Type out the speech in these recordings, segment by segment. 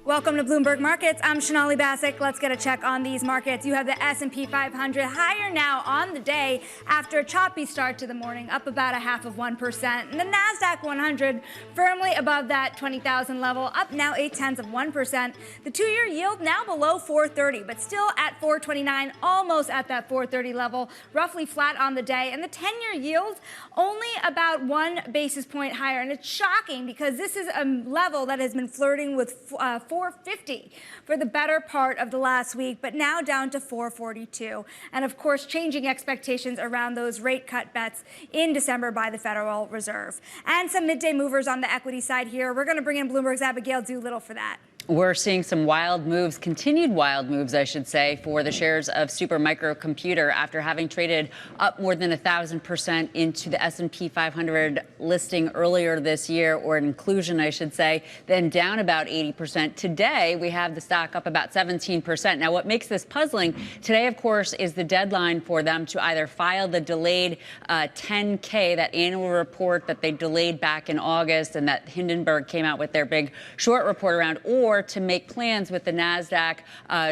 Welcome to Bloomberg Markets. I'm Shonali Bassick. Let's get a check on these markets. You have the S&P 500 higher now on the day after a choppy start to the morning, up about 0.5%. And the NASDAQ 100 firmly above that 20,000 level, up now 0.8%. The two-year yield now below 430, but still at 429, almost at that 430 level, roughly flat on the day. And the 10-year yield only about 1 basis point higher. And it's shocking because this is a level that has been flirting with 450 for the better part of the last week, but now down to 442. And of course, changing expectations around those rate cut bets in December by the Federal Reserve. And some midday movers on the equity side here. We're going to bring in Bloomberg's Abigail Doolittle for that. We're seeing some wild moves, continued wild moves, I should say, for the shares of Supermicro Computer after having traded up more than 1,000% into the S&P 500 listing earlier this year, or inclusion, I should say, then down about 80%. Today, we have the stock up about 17%. Now, what makes this puzzling today, of course, is the deadline for them to either file the delayed 10K, that annual report that they delayed back in August and that Hindenburg came out with their big short report around, or to make plans with the NASDAQ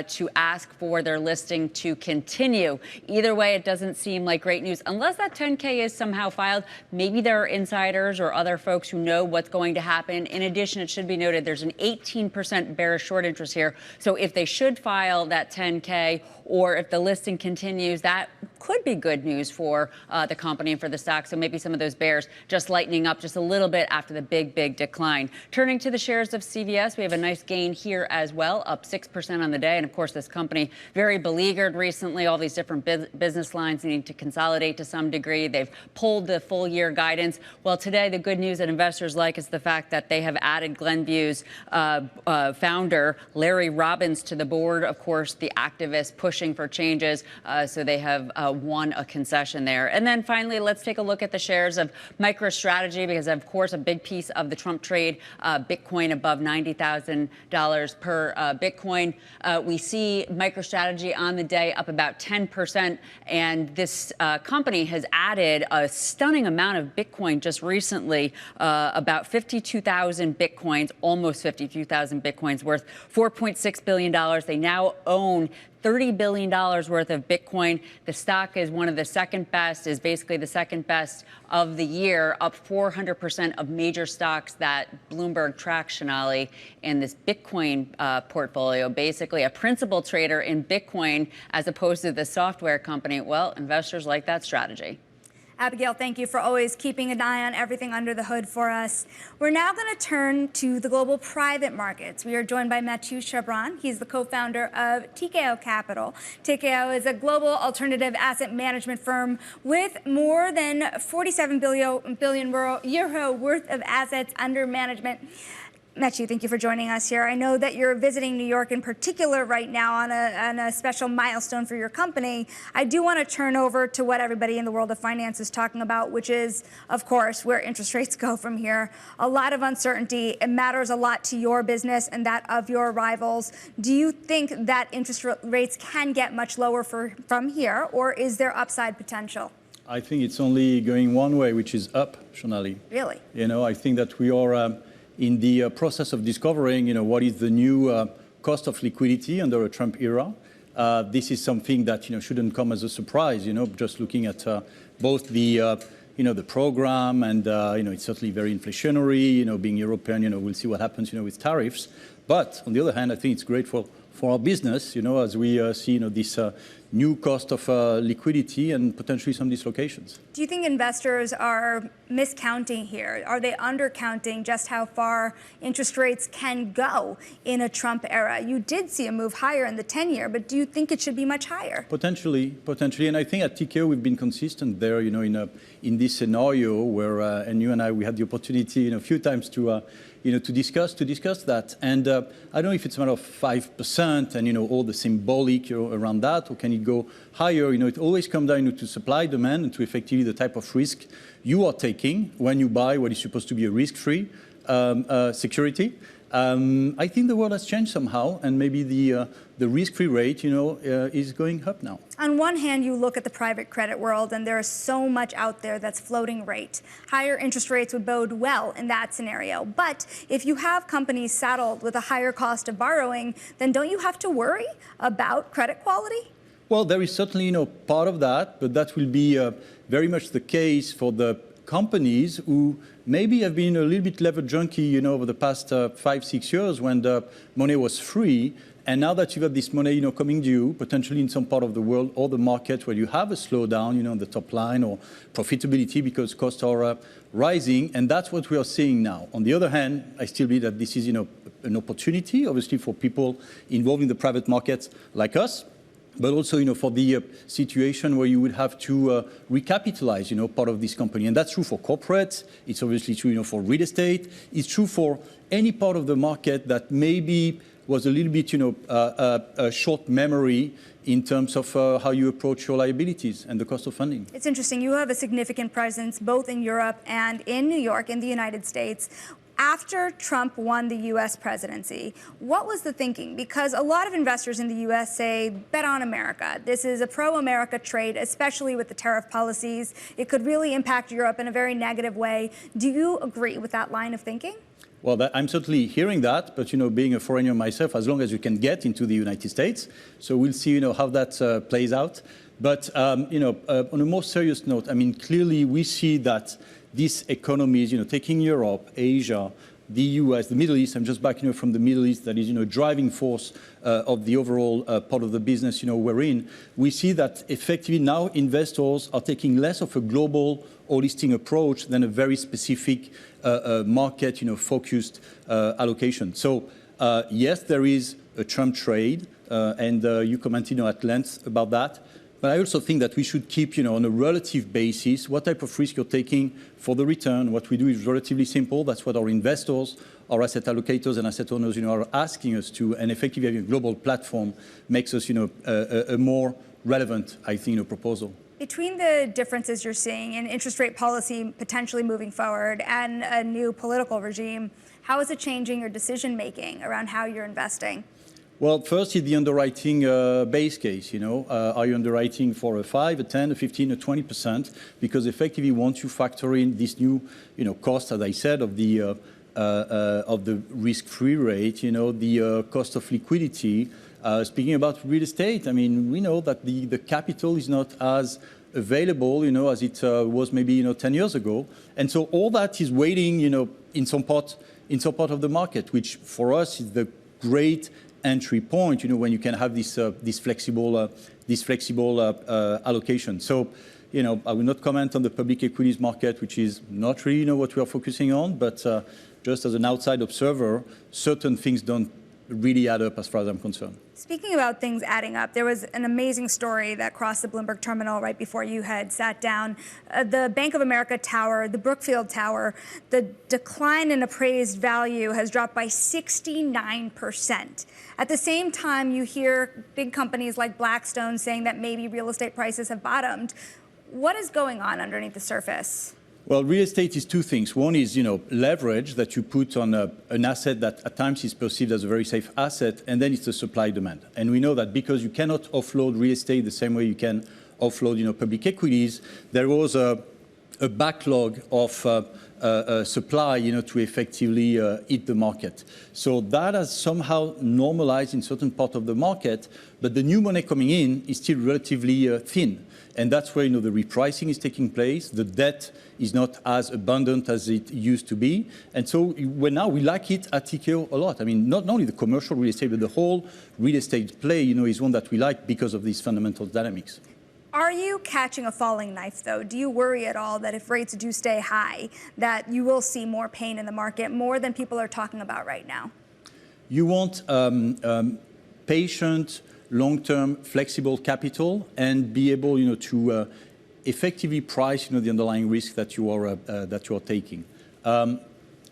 to ask for their listing to continue. Either way, it doesn't seem like great news unless that 10K is somehow filed. Maybe there are insiders or other folks who know what's going to happen. In addition, it should be noted there's an 18% bearish short interest here. So if they should file that 10K, or if the listing continues, that could be good news for the company and for the stock. So maybe some of those bears just lightening up just a little bit after the big decline. Turning to the shares of CVS, we have a nice gain here as well, up 6% on the day. And of course, this company very beleaguered recently, all these different business lines needing to consolidate to some degree. They've pulled the full year guidance. Well, today, the good news that investors like is the fact that they have added Glenview's founder, Larry Robbins, to the board. Of course, the activist pushing for changes. So they have won a concession there. And then finally, let's take a look at the shares of MicroStrategy, because of course, a big piece of the Trump trade, Bitcoin above $90,000 per Bitcoin. We see MicroStrategy on the day up about 10%. And this company has added a stunning amount of Bitcoin just recently, about 52,000 Bitcoins, almost 52,000 Bitcoins worth $4.6 billion. They now own $30 billion worth of Bitcoin. The stock is one of the second best, is basically the second best of the year, up 400% of major stocks that Bloomberg tracks, Shonali, in this Bitcoin portfolio. Basically, a principal trader in Bitcoin as opposed to the software company. Well, investors like that strategy. Abigail, thank you for always keeping an eye on everything under the hood for us. We're now going to turn to the global private markets. We are joined by Mathieu Chabran. He's the co-founder of Tikehau Capital. Tikehau is a global alternative asset management firm with more than 47 billion euro worth of assets under management. Mathieu, thank you for joining us here. I know that you're visiting New York in particular right now on a special milestone for your company. I do want to turn over to what everybody in the world of finance is talking about, which is, of course, where interest rates go from here. A lot of uncertainty. It matters a lot to your business and that of your rivals. Do you think that interest rates can get much lower from here, or is there upside potential? I think it's only going one way, which is up, Shonali. Really? You know, I think that we are in the process of discovering, what is the new cost of liquidity under a Trump era. This is something that, shouldn't come as a surprise, just looking at both the, the program and, it's certainly very inflationary, being European, we'll see what happens, with tariffs. But on the other hand, I think it's great for our business, as we see, this new cost of liquidity and potentially some dislocations. Do you think investors are miscounting here? Are they undercounting just how far interest rates can go in a Trump era? You did see a move higher in the 10-year, but do you think it should be much higher? Potentially. And I think at Tikehau we've been consistent there, in this scenario where, and you and I, we had the opportunity, a few times to discuss that. And I don't know if it's a matter of 5% and, all the symbolic around that, or can it go higher? It always comes down to supply, demand, and to effectively the type of risk you are taking when you buy what is supposed to be a risk-free security. I think the world has changed somehow, and maybe the risk-free rate, is going up now. On one hand, you look at the private credit world, and there is so much out there that's floating rate. Higher interest rates would bode well in that scenario. But if you have companies saddled with a higher cost of borrowing, then don't you have to worry about credit quality? Well, there is certainly, part of that, but that will be very much the case for the companies who maybe have been a little bit lever junkie, over the past 5-6 years when the money was free. And now that you have this money, coming due, potentially in some part of the world or the market where you have a slowdown, on the top line or profitability because costs are rising. And that's what we are seeing now. On the other hand, I still believe that this is, an opportunity, obviously, for people involved in the private markets like us. But also, for the situation where you would have to recapitalize, part of this company. And that's true for corporates. It's obviously true, for real estate. It's true for any part of the market that maybe was a little bit, a short memory in terms of how you approach your liabilities and the cost of funding. It's interesting. You have a significant presence both in Europe and in New York, in the United States. After Trump won the U.S. presidency, what was the thinking? Because a lot of investors in the U.S. say, bet on America. This is a pro-America trade, especially with the tariff policies. It could really impact Europe in a very negative way. Do you agree with that line of thinking? Well, I'm certainly hearing that, but, being a foreigner myself, as long as you can get into the United States. So we'll see, how that plays out. But, on a more serious note, clearly we see that these economies, taking Europe, Asia, the US, the Middle East, I'm just back, from the Middle East, that is, driving force of the overall part of the business, we're in. We see that effectively now investors are taking less of a global holistic approach than a very specific market, focused allocation. So, yes, there is a Trump trade, and you commented, at length about that. But I also think that we should keep, on a relative basis, what type of risk you're taking for the return. What we do is relatively simple. That's what our investors, our asset allocators and asset owners, are asking us to. And effectively having a global platform makes us, a more relevant, I think, proposal. Between the differences you're seeing in interest rate policy potentially moving forward and a new political regime, how is it changing your decision-making around how you're investing? Well, first is the underwriting base case, Are you underwriting for a 5, a 10, a 15, a 20%? Because effectively, once you factor in this new, cost, as I said, of the risk-free rate, the cost of liquidity. Speaking about real estate, we know that the capital is not as available, as it was maybe, 10 years ago. And so all that is waiting, in some part of the market, which for us is the great entry point, when you can have this flexible allocation. So, I will not comment on the public equities market, which is not really, what we are focusing on. But just as an outside observer, certain things don't really add up as far as I'm concerned. Speaking about things adding up, there was an amazing story that crossed the Bloomberg terminal right before you had sat down. The Bank of America Tower, the Brookfield Tower, the decline in appraised value has dropped by 69%. At the same time, you hear big companies like Blackstone saying that maybe real estate prices have bottomed. What is going on underneath the surface? Well, real estate is two things. One is, leverage that you put on an asset that at times is perceived as a very safe asset, and then it's the supply demand. And we know that because you cannot offload real estate the same way you can offload, public equities, there was a backlog of supply, to effectively hit the market. So that has somehow normalized in certain part of the market, but the new money coming in is still relatively thin. And that's where, the repricing is taking place. The debt is not as abundant as it used to be. And so now we like it at Tikehau a lot. Not only the commercial real estate, but the whole real estate play, is one that we like because of these fundamental dynamics. Are you catching a falling knife, though? Do you worry at all that if rates do stay high, that you will see more pain in the market, more than people are talking about right now? You want patient, long-term, flexible capital and be able, to effectively price, the underlying risk that you are taking.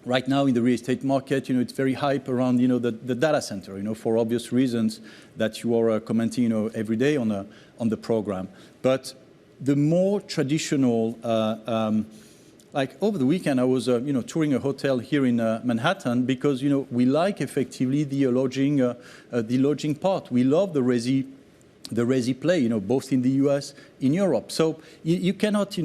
Right now in the real estate market, it's very hype around, the data center, for obvious reasons that you are commenting, every day on the program. But the more traditional like over the weekend, I was touring a hotel here in Manhattan because we like effectively the lodging part. We love the resi play, both in the U.S., in Europe. So you cannot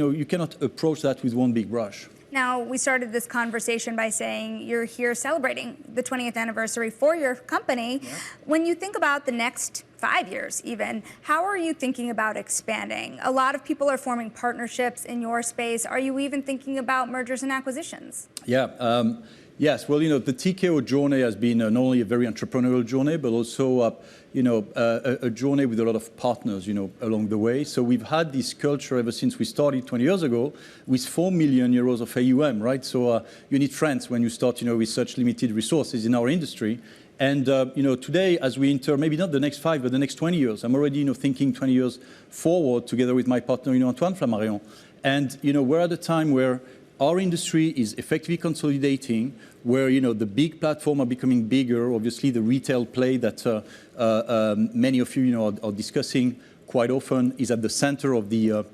approach that with one big brush. Now, we started this conversation by saying you're here celebrating the 20th anniversary for your company. Yeah. When you think about the next 5 years even, how are you thinking about expanding? A lot of people are forming partnerships in your space. Are you even thinking about mergers and acquisitions? Yeah. Yes, well, the Tikehau journey has been not only a very entrepreneurial journey, but also, a journey with a lot of partners, along the way. So we've had this culture ever since we started 20 years ago with 4 million euros of AUM, right? So you need friends when you start, with such limited resources in our industry. And, today, as we enter, maybe not the next 5, but the next 20 years, I'm already, thinking 20 years forward together with my partner, Antoine Flammarion. And, we're at a time where our industry is effectively consolidating, where the big platforms are becoming bigger. Obviously, the retail play that many of you are discussing quite often is at the center of the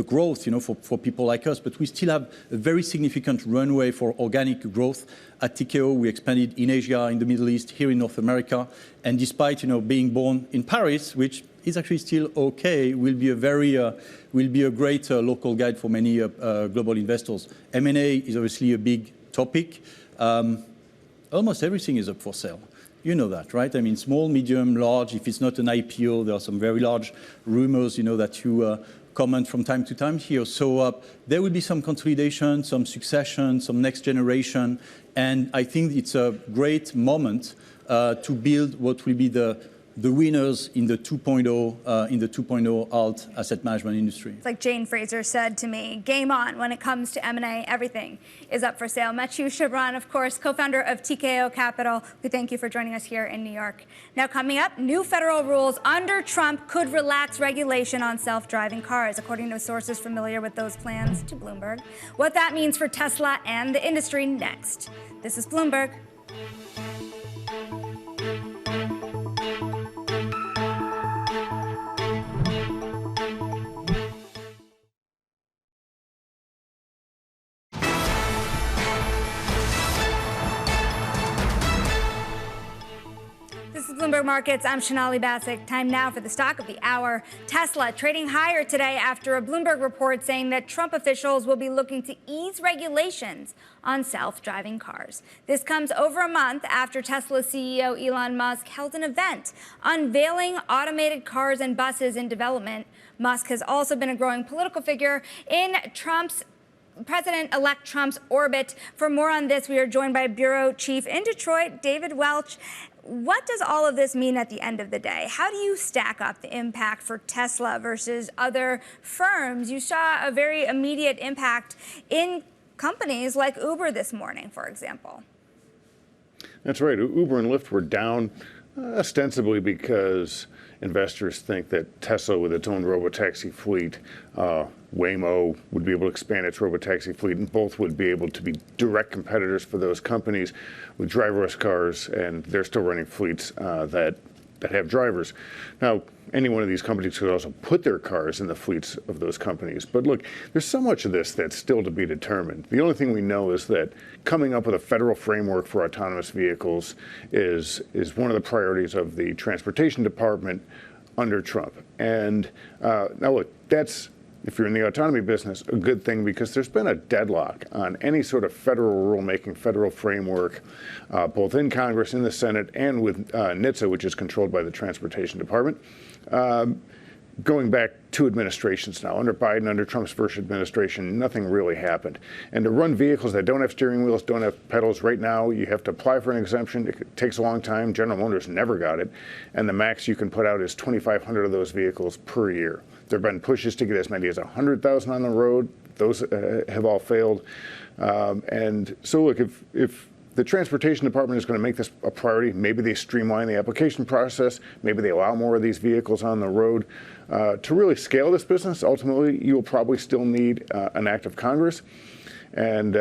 growth, for people like us. But we still have a very significant runway for organic growth. At Tikehau, we expanded in Asia, in the Middle East, here in North America, and despite being born in Paris, which is actually still okay, will be a great local guide for many global investors. M&A is obviously a big topic. Almost everything is up for sale. You know that, right? I mean, small, medium, large. If it's not an IPO, there are some very large rumors, that you comment from time to time here. So there will be some consolidation, some succession, some next generation, and I think it's a great moment to build what will be the winners in the 2.0 alt asset management industry. It's like Jane Fraser said to me, game on when it comes to M&A, everything is up for sale. Mathieu Chabran, of course, co-founder of Tikehau Capital, we thank you for joining us here in New York. Now coming up, new federal rules under Trump could relax regulation on self-driving cars, according to sources familiar with those plans to Bloomberg. What that means for Tesla and the industry next. This is Bloomberg. Bloomberg Markets, I'm Sonali Basak. Time now for the stock of the hour. Tesla trading higher today after a Bloomberg report saying that Trump officials will be looking to ease regulations on self-driving cars. This comes over a month after Tesla CEO Elon Musk held an event unveiling automated cars and buses in development. Musk has also been a growing political figure in President-elect Trump's orbit. For more on this, we are joined by Bureau Chief in Detroit, David Welch. What does all of this mean at the end of the day? How do you stack up the impact for Tesla versus other firms? You saw a very immediate impact in companies like Uber this morning, for example. That's right. Uber and Lyft were down ostensibly because investors think that Tesla, with its own robotaxi fleet, Waymo would be able to expand its robotaxi fleet, and both would be able to be direct competitors for those companies with driverless cars, and they're still running fleets that have drivers. Now, any one of these companies could also put their cars in the fleets of those companies. But look, there's so much of this that's still to be determined. The only thing we know is that coming up with a federal framework for autonomous vehicles is one of the priorities of the Transportation Department under Trump. And now look, that's, if you're in the autonomy business, a good thing, because there's been a deadlock on any sort of federal rulemaking, federal framework, both in Congress, in the Senate, and with NHTSA, which is controlled by the Transportation Department, going back 2 administrations now. Under Biden, under Trump's first administration, nothing really happened. And to run vehicles that don't have steering wheels, don't have pedals, right now you have to apply for an exemption. It takes a long time. General Motors never got it. And the max you can put out is 2,500 of those vehicles per year. There have been pushes to get as many as 100,000 on the road. Those have all failed. And so look, if the Transportation Department is going to make this a priority, maybe they streamline the application process, maybe they allow more of these vehicles on the road. To really scale this business, ultimately, you'll probably still need an act of Congress. And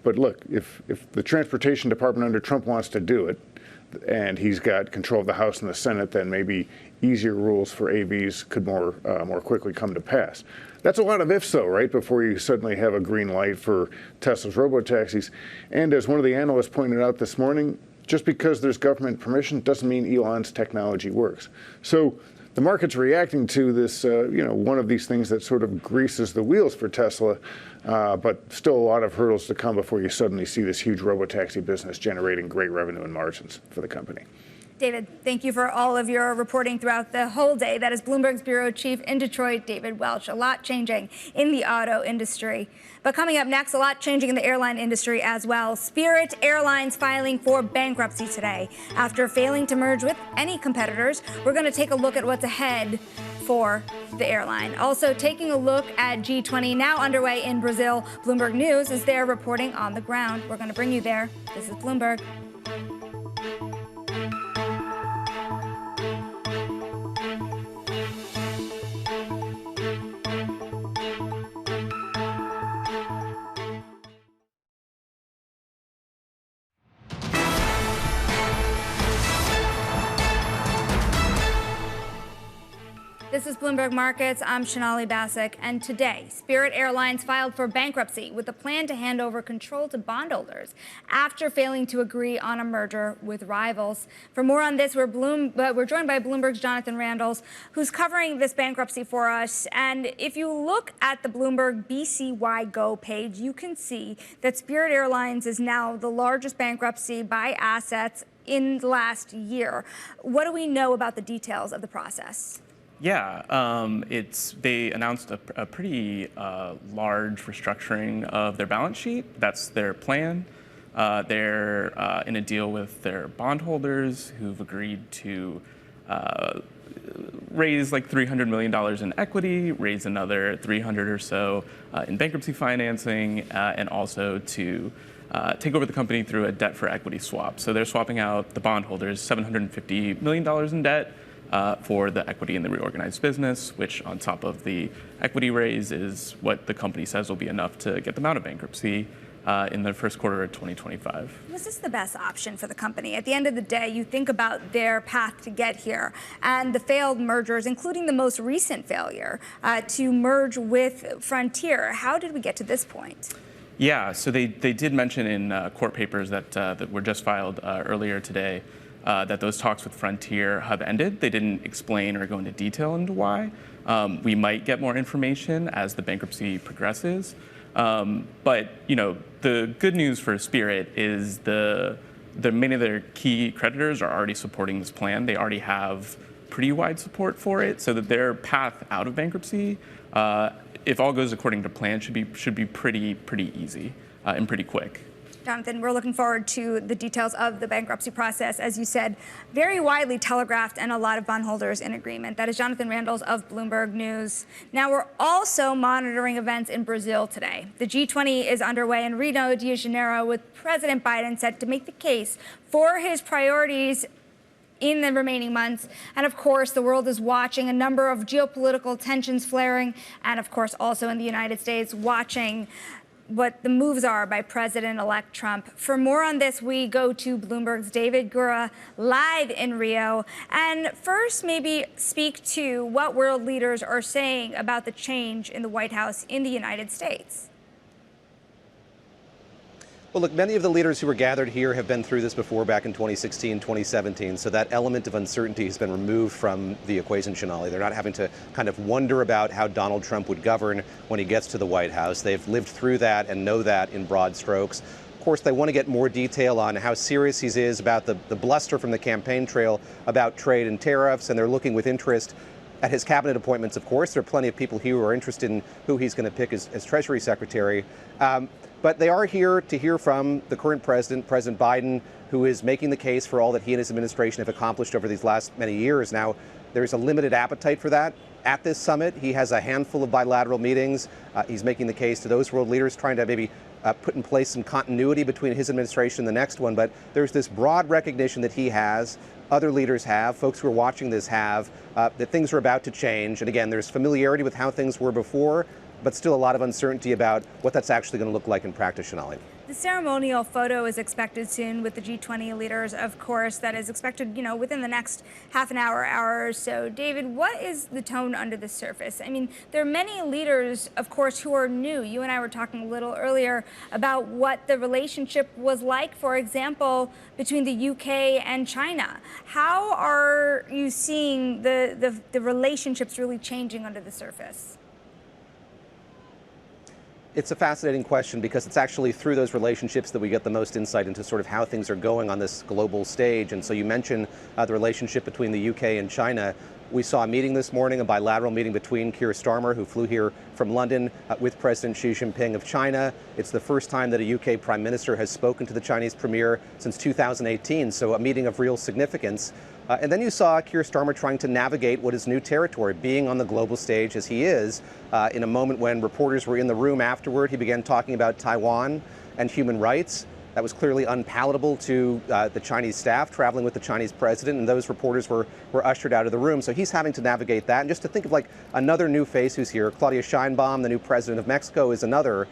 but look, if the Transportation Department under Trump wants to do it, and he's got control of the House and the Senate, then maybe easier rules for AVs could more quickly come to pass. That's a lot of ifs, though, right, before you suddenly have a green light for Tesla's robotaxis. And as one of the analysts pointed out this morning, just because there's government permission doesn't mean Elon's technology works. So the market's reacting to this, one of these things that sort of greases the wheels for Tesla, but still a lot of hurdles to come before you suddenly see this huge robotaxi business generating great revenue and margins for the company. David, thank you for all of your reporting throughout the whole day. That is Bloomberg's bureau chief in Detroit, David Welch. A lot changing in the auto industry. But coming up next, a lot changing in the airline industry as well. Spirit Airlines filing for bankruptcy today. After failing to merge with any competitors, we're going to take a look at what's ahead for the airline. Also taking a look at G20 now underway in Brazil. Bloomberg News is there reporting on the ground. We're going to bring you there. This is Bloomberg. This is Bloomberg Markets. I'm Sonali Basak, and today, Spirit Airlines filed for bankruptcy with a plan to hand over control to bondholders after failing to agree on a merger with rivals. For more on this, we're joined by Bloomberg's Jonathan Randles, who's covering this bankruptcy for us. And if you look at the Bloomberg BCY Go page, you can see that Spirit Airlines is now the largest bankruptcy by assets in the last year. What do we know about the details of the process? Yeah, they announced a pretty large restructuring of their balance sheet. That's their plan. They're in a deal with their bondholders who've agreed to raise like $300 million in equity, raise another 300 or so in bankruptcy financing, and also to take over the company through a debt for equity swap. So they're swapping out the bondholders $750 million in debt for the equity in the reorganized business, which on top of the equity raise is what the company says will be enough to get them out of bankruptcy in the first quarter of 2025. Was this the best option for the company? At the end of the day, you think about their path to get here and the failed mergers, including the most recent failure to merge with Frontier. How did we get to this point? Yeah, so they did mention in court papers that were just filed earlier today that those talks with Frontier have ended. They didn't explain or go into detail into why. We might get more information as the bankruptcy progresses. But the good news for Spirit is the many of their key creditors are already supporting this plan. They already have pretty wide support for it, so that their path out of bankruptcy, if all goes according to plan, should be pretty easy and pretty quick. Jonathan, we're looking forward to the details of the bankruptcy process. As you said, very widely telegraphed and a lot of bondholders in agreement. That is Jonathan Randles of Bloomberg News. Now, we're also monitoring events in Brazil today. The G20 is underway in Rio de Janeiro, with President Biden set to make the case for his priorities in the remaining months. And of course, the world is watching a number of geopolitical tensions flaring, and of course, also in the United States, watching what the moves are by President-elect Trump. For more on this, we go to Bloomberg's David Gura live in Rio. And first, maybe speak to what world leaders are saying about the change in the White House in the United States. Well, look, many of the leaders who were gathered here have been through this before, back in 2016, 2017. So that element of uncertainty has been removed from the equation, Sonali. They're not having to kind of wonder about how Donald Trump would govern when he gets to the White House. They've lived through that and know that in broad strokes. Of course, they want to get more detail on how serious he is about the bluster from the campaign trail about trade and tariffs, and they're looking with interest at his cabinet appointments, of course. There are plenty of people here who are interested in who he's going to pick as Treasury Secretary. But they are here to hear from the current president, President Biden, who is making the case for all that he and his administration have accomplished over these last many years. Now, there's a limited appetite for that at this summit. He has a handful of bilateral meetings. He's making the case to those world leaders, trying to maybe put in place some continuity between his administration and the next one. But there's this broad recognition that he has, other leaders have, folks who are watching this have, that things are about to change. And again, there's familiarity with how things were before, but still a lot of uncertainty about what that's actually going to look like in practice, Sonali. The ceremonial photo is expected soon with the G20 leaders, of course. That is expected, within the next half an hour or so. David, what is the tone under the surface? I mean, there are many leaders, of course, who are new. You and I were talking a little earlier about what the relationship was like, for example, between the UK and China. How are you seeing the relationships really changing under the surface? It's a fascinating question because it's actually through those relationships that we get the most insight into sort of how things are going on this global stage. And so you mentioned the relationship between the UK and China. We saw a meeting this morning, a bilateral meeting between Keir Starmer, who flew here from London, with President Xi Jinping of China. It's the first time that a UK prime minister has spoken to the Chinese premier since 2018, so a meeting of real significance. And then you saw Keir Starmer trying to navigate what is new territory, being on the global stage as he is. In a moment when reporters were in the room afterward, he began talking about Taiwan and human rights. That was clearly unpalatable to the Chinese staff traveling with the Chinese president, and those reporters were ushered out of the room. So he's having to navigate that. And just to think of like another new face who's here, Claudia Sheinbaum, the new president of Mexico, is another.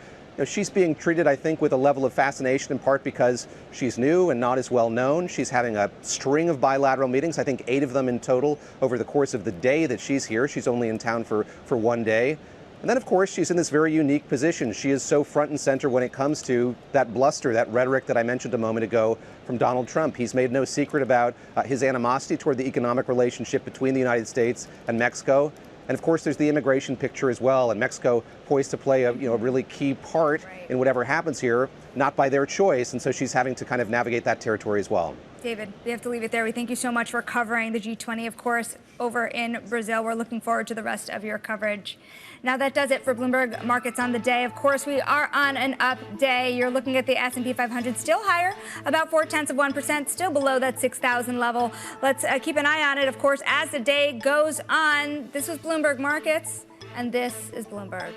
She's being treated, I think, with a level of fascination, in part because she's new and not as well known. She's having a string of bilateral meetings, I think 8 of them in total over the course of the day that she's here. She's only in town for one day. And then, of course, she's in this very unique position. She is so front and center when it comes to that bluster, that rhetoric that I mentioned a moment ago from Donald Trump. He's made no secret about his animosity toward the economic relationship between the United States and Mexico. And of course, there's the immigration picture as well, and Mexico poised to play a really key part in whatever happens here, not by their choice. And so she's having to kind of navigate that territory as well. David, we have to leave it there. We thank you so much for covering the G20, of course, over in Brazil. We're looking forward to the rest of your coverage. Now that does it for Bloomberg Markets on the day. Of course, we are on an up day. You're looking at the S&P 500 still higher, about 0.4%, still below that 6,000 level. Let's keep an eye on it, of course, as the day goes on. This was Bloomberg Markets, and this is Bloomberg.